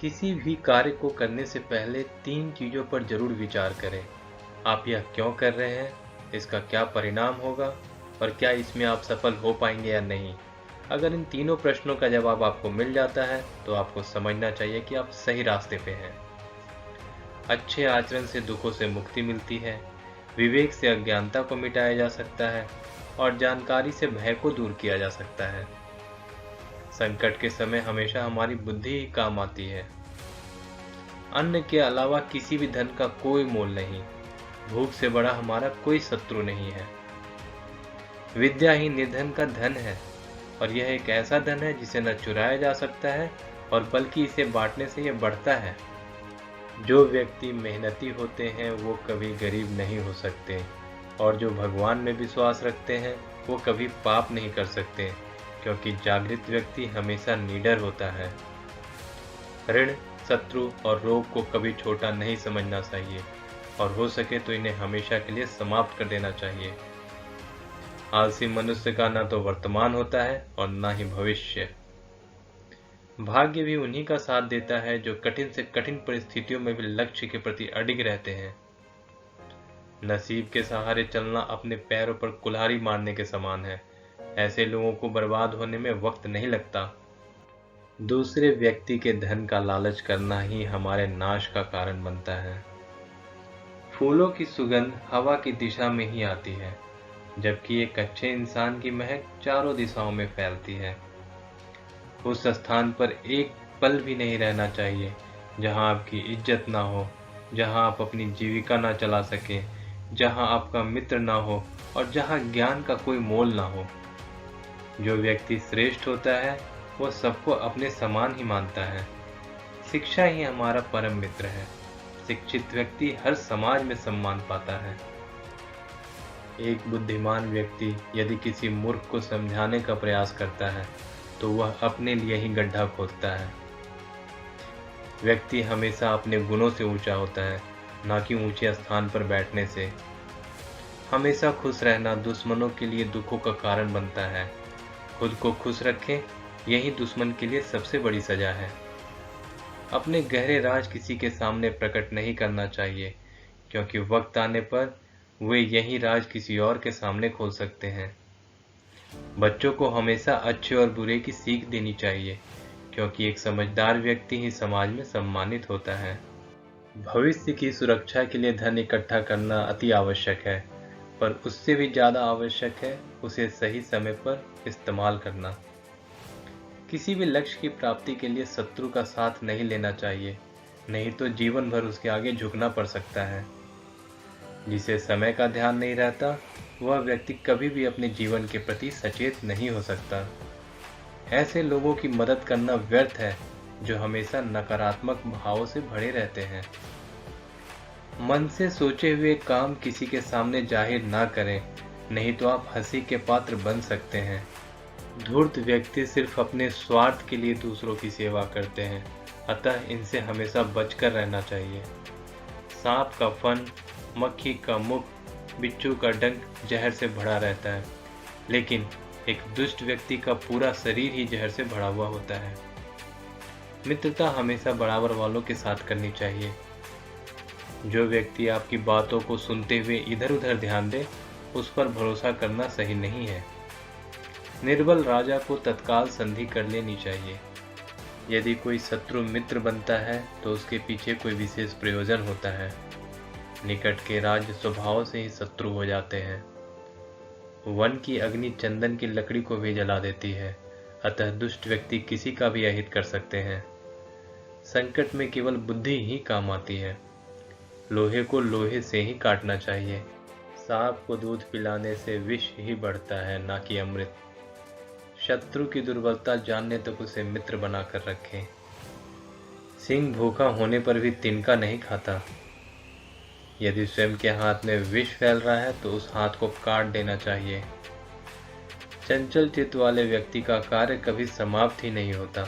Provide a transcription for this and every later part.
किसी भी कार्य को करने से पहले 3 चीज़ों पर जरूर विचार करें। आप यह क्यों कर रहे हैं, इसका क्या परिणाम होगा और क्या इसमें आप सफल हो पाएंगे या नहीं। अगर इन तीनों प्रश्नों का जवाब आपको मिल जाता है तो आपको समझना चाहिए कि आप सही रास्ते पे हैं। अच्छे आचरण से दुखों से मुक्ति मिलती है, विवेक से अज्ञानता को मिटाया जा सकता है और जानकारी से भय को दूर किया जा सकता है। संकट के समय हमेशा हमारी बुद्धि ही काम आती है। अन्न के अलावा किसी भी धन का कोई मोल नहीं। भूख से बड़ा हमारा कोई शत्रु नहीं है। विद्या ही निर्धन का धन है और यह एक ऐसा धन है जिसे न चुराया जा सकता है और बल्कि इसे बांटने से यह बढ़ता है। जो व्यक्ति मेहनती होते हैं वो कभी गरीब नहीं हो सकते और जो भगवान में विश्वास रखते हैं वो कभी पाप नहीं कर सकते, क्योंकि जागृत व्यक्ति हमेशा निडर होता है। ऋण, शत्रु और रोग को कभी छोटा नहीं समझना चाहिए और हो सके तो इन्हें हमेशा के लिए समाप्त कर देना चाहिए। आलसी मनुष्य का ना तो वर्तमान होता है और ना ही भविष्य। भाग्य भी उन्हीं का साथ देता है जो कठिन से कठिन परिस्थितियों में भी लक्ष्य के प्रति अडिग रहते हैं। नसीब के सहारे चलना अपने पैरों पर कुल्हाड़ी मारने के समान है। ऐसे लोगों को बर्बाद होने में वक्त नहीं लगता। दूसरे व्यक्ति के धन का लालच करना ही हमारे नाश का कारण बनता है। फूलों की सुगंध हवा की दिशा में ही आती है, जबकि एक अच्छे इंसान की महक चारों दिशाओं में फैलती है। उस स्थान पर एक पल भी नहीं रहना चाहिए जहां आपकी इज्जत ना हो, जहां आप अपनी जीविका ना चला सकें, जहां आपका मित्र ना हो और जहां ज्ञान का कोई मोल ना हो। जो व्यक्ति श्रेष्ठ होता है वो सबको अपने समान ही मानता है। शिक्षा ही हमारा परम मित्र है। शिक्षित व्यक्ति हर समाज में सम्मान पाता है। एक बुद्धिमान व्यक्ति यदि किसी मूर्ख को समझाने का प्रयास करता है तो वह अपने लिए ही गड्ढा खोदता है। व्यक्ति हमेशा अपने गुणों से ऊंचा होता है, ना कि ऊंचे स्थान पर बैठने से। हमेशा खुश रहना दुश्मनों के लिए दुखों का कारण बनता है। खुद को खुश रखें, यही दुश्मन के लिए सबसे बड़ी सजा है। अपने गहरे राज किसी के सामने प्रकट नहीं करना चाहिए, क्योंकि वक्त आने पर वे यही राज किसी और के सामने खोल सकते हैं। बच्चों को हमेशा अच्छे और बुरे की सीख देनी चाहिए, क्योंकि एक समझदार व्यक्ति ही समाज में सम्मानित होता है। भविष्य की सुरक्षा के लिए धन इकट्ठा करना अति आवश्यक है, पर उससे भी ज़्यादा आवश्यक है उसे सही समय पर इस्तेमाल करना। किसी भी लक्ष्य की प्राप्ति के लिए शत्रु का साथ नहीं लेना चाहिए, नहीं तो जीवन भर उसके आगे झुकना पड़ सकता है। जिसे समय का ध्यान नहीं रहता वह व्यक्ति कभी भी अपने जीवन के प्रति सचेत नहीं हो सकता। ऐसे लोगों की मदद करना व्यर्थ है जो हमेशा नकारात्मक भावों से भरे रहते हैं। मन से सोचे हुए काम किसी के सामने जाहिर ना करें, नहीं तो आप हंसी के पात्र बन सकते हैं। धूर्त व्यक्ति सिर्फ अपने स्वार्थ के लिए दूसरों की सेवा करते हैं, अतः इनसे हमेशा बचकर रहना चाहिए। सांप का फन, मक्खी का मुख, बिच्छू का डंक जहर से भरा रहता है, लेकिन एक दुष्ट व्यक्ति का पूरा शरीर ही जहर से भरा हुआ होता है। मित्रता हमेशा बराबर वालों के साथ करनी चाहिए। जो व्यक्ति आपकी बातों को सुनते हुए इधर उधर ध्यान दे, उस पर भरोसा करना सही नहीं है। निर्बल राजा को तत्काल संधि कर लेनी चाहिए। यदि कोई शत्रु मित्र बनता है तो उसके पीछे कोई विशेष प्रयोजन होता है। निकट के राज्य स्वभाव से ही शत्रु हो जाते हैं। वन की अग्नि चंदन की लकड़ी को भी जला देती है, अतः दुष्ट व्यक्ति किसी का भी अहित कर सकते हैं। संकट में केवल बुद्धि ही काम आती है। लोहे को लोहे से ही काटना चाहिए। सांप को दूध पिलाने से विष ही बढ़ता है, ना कि अमृत। शत्रु की दुर्बलता जानने तक उसे मित्र बनाकर रखें। सिंह भूखा होने पर भी तिनका नहीं खाता। यदि स्वयं के हाथ में विष फैल रहा है तो उस हाथ को काट देना चाहिए। चंचल चित्त वाले व्यक्ति का कार्य कभी समाप्त ही नहीं होता।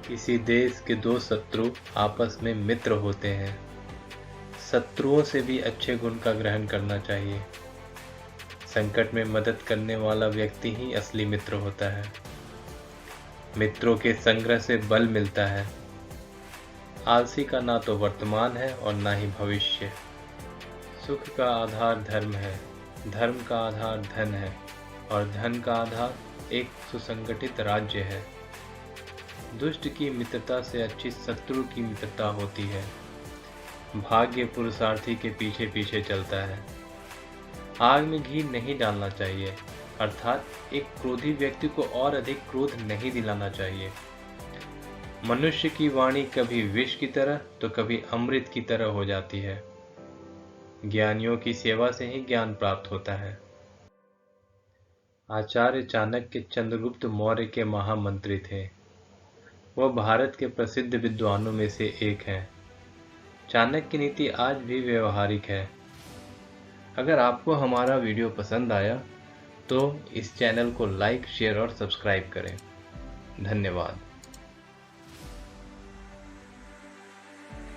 किसी देश के दो शत्रु आपस में मित्र होते हैं। शत्रुओं से भी अच्छे गुण का ग्रहण करना चाहिए। संकट में मदद करने वाला व्यक्ति ही असली मित्र होता है। मित्रों के संग्रह से बल मिलता है, आलसी का ना तो वर्तमान है और ना ही भविष्य। सुख का आधार धर्म है, धर्म का आधार धन है और धन का आधार एक सुसंगठित राज्य है। दुष्ट की मित्रता से अच्छी शत्रु की मित्रता होती है। भाग्य पुरुषार्थी के पीछे पीछे चलता है। आग में घी नहीं डालना चाहिए, अर्थात एक क्रोधी व्यक्ति को और अधिक क्रोध नहीं दिलाना चाहिए। मनुष्य की वाणी कभी विष की तरह तो कभी अमृत की तरह हो जाती है। ज्ञानियों की सेवा से ही ज्ञान प्राप्त होता है। आचार्य चाणक्य चंद्रगुप्त मौर्य के महामंत्री थे। वह भारत के प्रसिद्ध विद्वानों में से एक हैं। चाणक्य की नीति आज भी व्यवहारिक है। अगर आपको हमारा वीडियो पसंद आया तो इस चैनल को लाइक, शेयर और सब्सक्राइब करें। धन्यवाद।